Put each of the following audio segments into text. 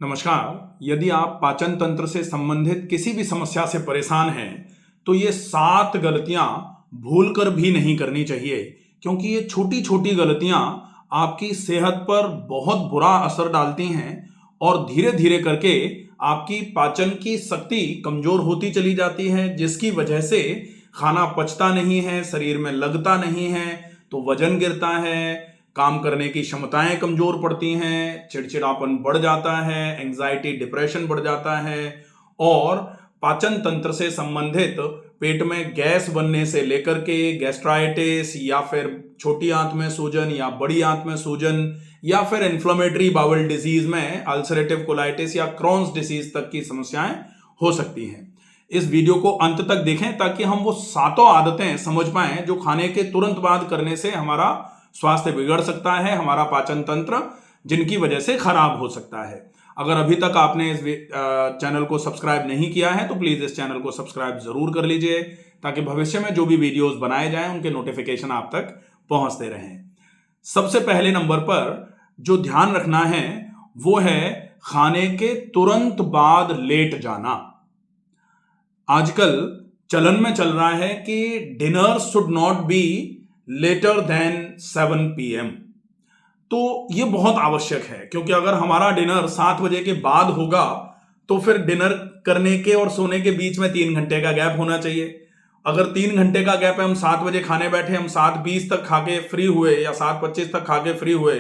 नमस्कार। यदि आप पाचन तंत्र से संबंधित किसी भी समस्या से परेशान हैं तो ये 7 गलतियां भूलकर भी नहीं करनी चाहिए, क्योंकि ये छोटी छोटी गलतियां आपकी सेहत पर बहुत बुरा असर डालती हैं और धीरे धीरे करके आपकी पाचन की शक्ति कमजोर होती चली जाती है, जिसकी वजह से खाना पचता नहीं है, शरीर में लगता नहीं है, तो वजन गिरता है, काम करने की क्षमताएं कमजोर पड़ती हैं, चिड़चिड़ापन बढ़ जाता है, एंजाइटी डिप्रेशन बढ़ जाता है और पाचन तंत्र से संबंधित पेट में गैस बनने से लेकर के गैस्ट्राइटिस या फिर छोटी आंत में सूजन या बड़ी आंत में सूजन या फिर इन्फ्लेमेटरी बाउल डिजीज में अल्सरेटिव कोलाइटिस या क्रॉन्स डिसीज तक की समस्याएं हो सकती हैं। इस वीडियो को अंत तक देखें ताकि हम वो 7 आदतें समझ पाएं जो खाने के तुरंत बाद करने से हमारा स्वास्थ्य बिगड़ सकता है, हमारा पाचन तंत्र जिनकी वजह से खराब हो सकता है। अगर अभी तक आपने इस चैनल को सब्सक्राइब नहीं किया है तो प्लीज इस चैनल को सब्सक्राइब जरूर कर लीजिए ताकि भविष्य में जो भी वीडियोस बनाए जाएं उनके नोटिफिकेशन आप तक पहुंचते रहें। सबसे पहले नंबर पर जो ध्यान रखना है वो है खाने के तुरंत बाद लेट जाना। आजकल चलन में चल रहा है कि dinner should not be later than 7 PM। तो ये बहुत आवश्यक है, क्योंकि अगर हमारा डिनर 7 बजे के बाद होगा तो फिर डिनर करने के और सोने के बीच में 3 घंटे का गैप होना चाहिए। अगर 3 घंटे का गैप है, हम 7 बजे खाने बैठे, हम 7:20 तक खा के फ्री हुए या 7:25 तक खा के फ्री हुए,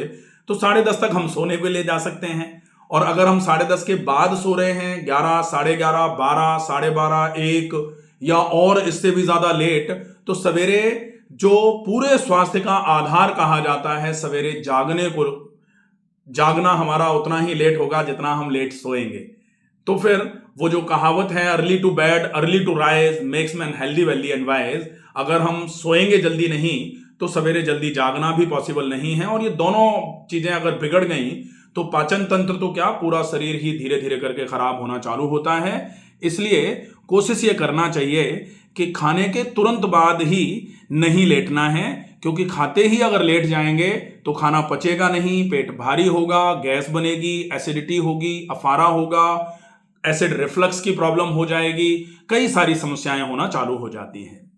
तो 10:30 तक हम सोने के लिए जा सकते हैं। और अगर हम 10:30 के बाद सो रहे हैं, 11, 11:30, 12, 12:30, 1 या और इससे भी ज्यादा लेट, तो सवेरे जो पूरे स्वास्थ्य का आधार कहा जाता है, सवेरे जागना हमारा उतना ही लेट होगा जितना हम लेट सोएंगे। तो फिर वो जो कहावत है early to bed early to rise makes man healthy wealthy and wise, अगर हम सोएंगे जल्दी नहीं तो सवेरे जल्दी जागना भी पॉसिबल नहीं है। और ये दोनों चीजें अगर बिगड़ गई तो पाचन तंत्र तो क्या, पूरा शरीर ही धीरे धीरे करके खराब होना चालू होता है। इसलिए कोशिश ये करना चाहिए कि खाने के तुरंत बाद ही नहीं लेटना है, क्योंकि खाते ही अगर लेट जाएंगे तो खाना पचेगा नहीं, पेट भारी होगा, गैस बनेगी, एसिडिटी होगी, अफारा होगा, एसिड रिफ्लक्स की प्रॉब्लम हो जाएगी, कई सारी समस्याएं होना चालू हो जाती हैं।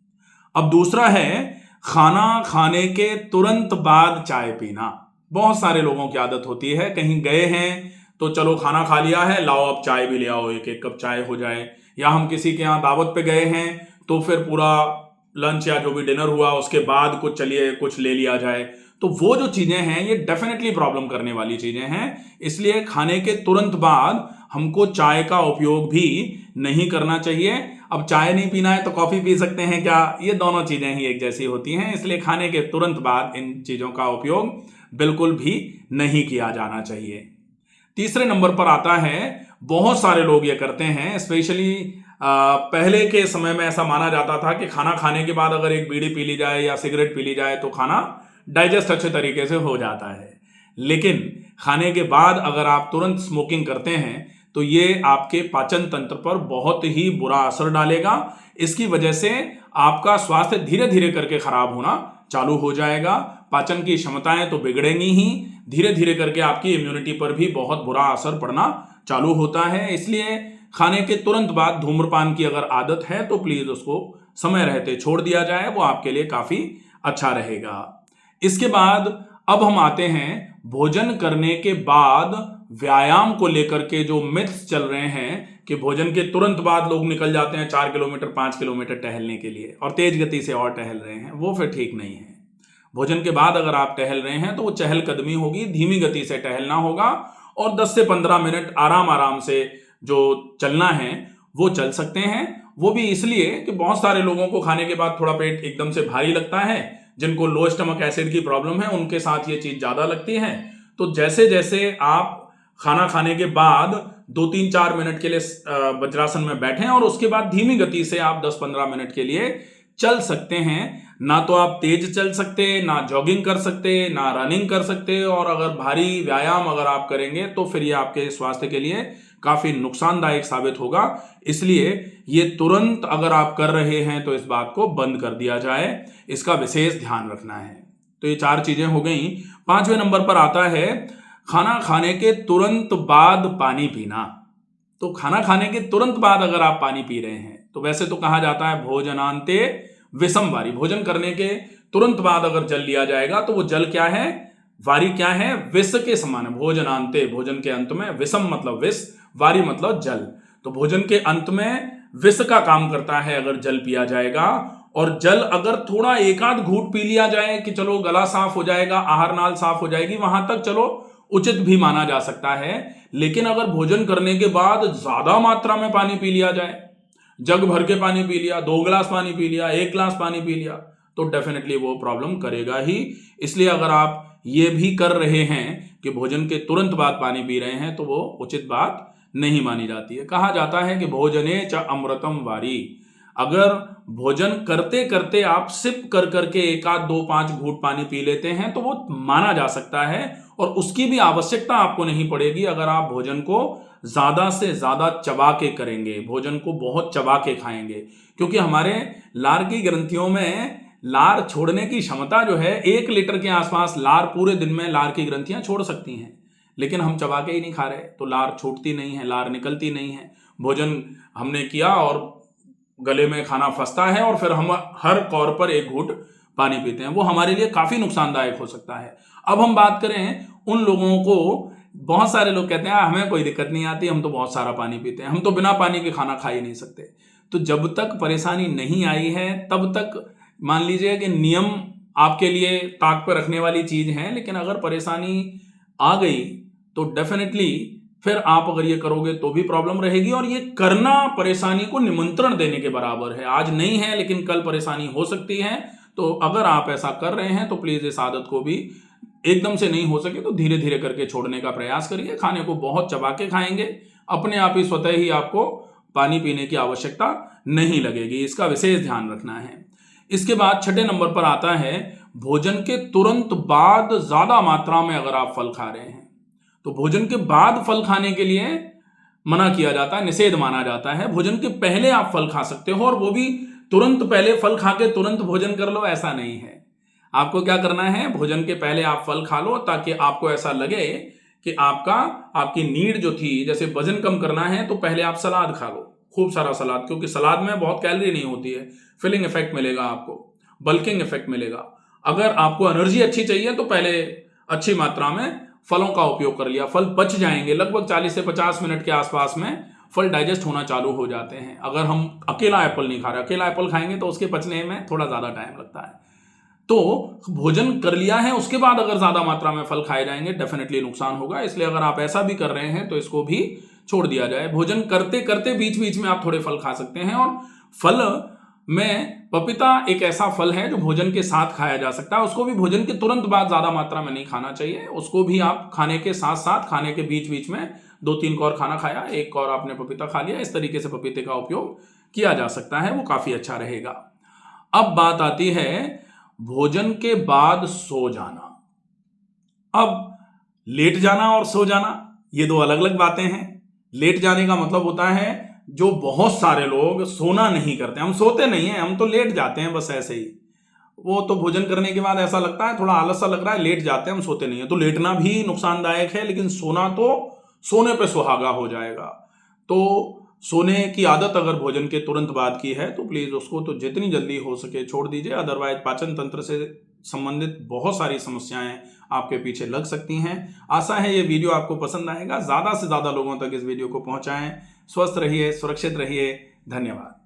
अब दूसरा है खाना खाने के तुरंत बाद चाय पीना। बहुत सारे लोगों की आदत होती है, कहीं गए हैं तो चलो खाना खा लिया है, लाओ अब चाय भी ले आओ, एक एक कप चाय हो जाए। या हम किसी के यहाँ दावत पे गए हैं तो फिर पूरा लंच या जो भी डिनर हुआ उसके बाद कुछ ले लिया जाए। तो वो जो चीजें हैं ये डेफिनेटली प्रॉब्लम करने वाली चीजें हैं। इसलिए खाने के तुरंत बाद हमको चाय का उपयोग भी नहीं करना चाहिए। अब चाय नहीं पीना है तो कॉफी पी सकते हैं क्या? ये दोनों चीजें ही एक जैसी होती हैं, इसलिए खाने के तुरंत बाद इन चीजों का उपयोग बिल्कुल भी नहीं किया जाना चाहिए। तीसरे नंबर पर आता है, बहुत सारे लोग ये करते हैं, स्पेशली पहले के समय में ऐसा माना जाता था कि खाना खाने के बाद अगर एक बीड़ी पी ली जाए या सिगरेट पी ली जाए तो खाना डाइजेस्ट अच्छे तरीके से हो जाता है। लेकिन खाने के बाद अगर आप तुरंत स्मोकिंग करते हैं तो ये आपके पाचन तंत्र पर बहुत ही बुरा असर डालेगा। इसकी वजह से आपका स्वास्थ्य धीरे धीरे करके खराब होना चालू हो जाएगा, पाचन की क्षमताएं तो बिगड़ेंगी ही, धीरे धीरे करके आपकी इम्यूनिटी पर भी बहुत बुरा असर पड़ना चालू होता है। इसलिए खाने के तुरंत बाद धूम्रपान की अगर आदत है तो प्लीज उसको समय रहते छोड़ दिया जाए, वो आपके लिए काफी अच्छा रहेगा। इसके बाद अब हम आते हैं भोजन करने के बाद व्यायाम को लेकर के जो मिथ्स चल रहे हैं कि भोजन के तुरंत बाद लोग निकल जाते हैं 4 किलोमीटर 5 किलोमीटर टहलने के लिए और तेज गति से और टहल रहे हैं, वो फिर ठीक नहीं है। भोजन के बाद अगर आप टहल रहे हैं तो वो चहलकदमी होगी, धीमी गति से टहलना होगा और 10 से 15 मिनट आराम आराम से जो चलना है वो चल सकते हैं। वो भी इसलिए कि बहुत सारे लोगों को खाने के बाद थोड़ा पेट एकदम से भारी लगता है, जिनको लो स्टमक एसिड की प्रॉब्लम है उनके साथ ये चीज ज्यादा लगती है। तो जैसे जैसे आप खाना खाने के बाद 2-3-4 मिनट के लिए वज्रासन में बैठें और उसके बाद धीमी गति से आप 10-15 मिनट के लिए चल सकते हैं। ना तो आप तेज चल सकते, ना जॉगिंग कर सकते, ना रनिंग कर सकते, और अगर भारी व्यायाम अगर आप करेंगे तो फिर ये आपके स्वास्थ्य के लिए काफी नुकसानदायक साबित होगा। इसलिए ये तुरंत अगर आप कर रहे हैं तो इस बात को बंद कर दिया जाए, इसका विशेष ध्यान रखना है। तो ये 4 चीजें हो गई। 5वें नंबर पर आता है खाना खाने के तुरंत बाद पानी पीना। तो खाना खाने के तुरंत बाद अगर आप पानी पी रहे हैं तो वैसे तो कहा जाता है भोजनांते विषम वारी, भोजन करने के तुरंत बाद अगर जल लिया जाएगा तो वो जल क्या है, वारी क्या है, विष के समान है। भोजनांते, भोजन के अंत में, विषम मतलब विष, वारी मतलब जल। तो भोजन के अंत में विष का काम करता है अगर जल पिया जाएगा। और जल अगर थोड़ा एक आध घूंट पी लिया जाए कि चलो गला साफ हो जाएगा, आहार नाल साफ हो जाएगी, वहां तक चलो उचित भी माना जा सकता है। लेकिन अगर भोजन करने के बाद ज्यादा मात्रा में पानी पी लिया जाए, जग भर के पानी पी लिया, 2 गिलास पानी पी लिया, 1 गिलास पानी पी लिया, तो डेफिनेटली वो प्रॉब्लम करेगा ही। इसलिए अगर आप ये भी कर रहे हैं कि भोजन के तुरंत बाद पानी पी रहे हैं तो वो उचित बात नहीं मानी जाती है। कहा जाता है कि भोजने च अमृतम वारी, अगर भोजन करते करते आप सिप कर करके 1 आध 2 5 घूंट पानी पी लेते हैं तो वो माना जा सकता है, और उसकी भी आवश्यकता आपको नहीं पड़ेगी अगर आप भोजन को ज्यादा से ज्यादा चबा के करेंगे, भोजन को बहुत चबा के खाएंगे। क्योंकि हमारे लार की ग्रंथियों में लार छोड़ने की क्षमता जो है 1 लीटर के आसपास लार पूरे दिन में लार की ग्रंथियां छोड़ सकती हैं, लेकिन हम चबा के ही नहीं खा रहे तो लार छूटती नहीं है, लार निकलती नहीं है। भोजन हमने किया और गले में खाना फंसता है और फिर हम हर कौर पर 1 घूंट पानी पीते हैं, वो हमारे लिए काफी नुकसानदायक हो सकता है। अब हम बात करें उन लोगों को, बहुत सारे लोग कहते हैं हमें कोई दिक्कत नहीं आती, हम तो बहुत सारा पानी पीते हैं, हम तो बिना पानी के खाना खा ही नहीं सकते। तो जब तक परेशानी नहीं आई है तब तक मान लीजिए कि नियम आपके लिए ताक पर रखने वाली चीज है, लेकिन अगर परेशानी आ गई तो डेफिनेटली फिर आप अगर ये करोगे तो भी प्रॉब्लम रहेगी। और ये करना परेशानी को निमंत्रण देने के बराबर है। आज नहीं है लेकिन कल परेशानी हो सकती है। तो अगर आप ऐसा कर रहे हैं तो प्लीज इस आदत को भी एकदम से नहीं हो सके तो धीरे धीरे करके छोड़ने का प्रयास करिए। खाने को बहुत चबा के खाएंगे, अपने आप ही स्वतः ही आपको पानी पीने की आवश्यकता नहीं लगेगी, इसका विशेष ध्यान रखना है। इसके बाद 6ठे नंबर पर आता है भोजन के तुरंत बाद ज्यादा मात्रा में अगर आप फल खा रहे हैं। तो भोजन के बाद फल खाने के लिए मना किया जाता है, निषेध माना जाता है। भोजन के पहले आप फल खा सकते हो, और वो भी तुरंत पहले फल खा के तुरंत भोजन कर लो, ऐसा नहीं है। आपको क्या करना है, भोजन के पहले आप फल खा लो ताकि आपको ऐसा लगे कि आपकी नीड जो थी, जैसे वजन कम करना है तो पहले आप सलाद खा लो, खूब सारा सलाद, क्योंकि सलाद में बहुत कैलोरी नहीं होती है, फिलिंग इफेक्ट मिलेगा आपको, बल्किंग इफेक्ट मिलेगा। अगर आपको एनर्जी अच्छी चाहिए तो पहले अच्छी मात्रा में फलों का उपयोग कर लिया, फल पच जाएंगे लगभग 40 से 50 मिनट के आसपास में फल डाइजेस्ट होना चालू हो जाते हैं। अगर हम अकेला एप्पल नहीं खा रहे, अकेला एप्पल खाएंगे तो उसके पचने में थोड़ा ज्यादा टाइम लगता है। तो भोजन कर लिया है उसके बाद अगर ज्यादा मात्रा में फल खाए जाएंगे डेफिनेटली नुकसान होगा। इसलिए अगर आप ऐसा भी कर रहे हैं तो इसको भी छोड़ दिया जाए। भोजन करते करते बीच बीच में आप थोड़े फल खा सकते हैं। और फल में पपीता एक ऐसा फल है जो भोजन के साथ खाया जा सकता है, उसको भी भोजन के तुरंत बाद ज्यादा मात्रा में नहीं खाना चाहिए। उसको भी आप खाने के साथ साथ, खाने के बीच बीच में 2-3 कौर खाना खाया, 1 कौर आपने पपीता खा लिया, इस तरीके से पपीते का उपयोग किया जा सकता है, वो काफी अच्छा रहेगा। अब बात आती है भोजन के बाद सो जाना। अब लेट जाना और सो जाना ये 2 अलग अलग बातें हैं। लेट जाने का मतलब होता है जो बहुत सारे लोग सोना नहीं करते, हम सोते नहीं हैं, हम तो लेट जाते हैं बस ऐसे ही। वो तो भोजन करने के बाद ऐसा लगता है, थोड़ा आलस सा लग रहा है, लेट जाते हैं, हम सोते नहीं है। तो लेटना भी नुकसानदायक है, लेकिन सोना तो सोने पे सुहागा हो जाएगा। तो सोने की आदत अगर भोजन के तुरंत बाद की है तो प्लीज उसको तो जितनी जल्दी हो सके छोड़ दीजिए। अदरवाइज पाचन तंत्र से संबंधित बहुत सारी समस्याएं आपके पीछे लग सकती हैं। आशा है ये वीडियो आपको पसंद आएगा। ज्यादा से ज्यादा लोगों तक इस वीडियो को पहुंचाएं। स्वस्थ रहिए, सुरक्षित रहिए। धन्यवाद।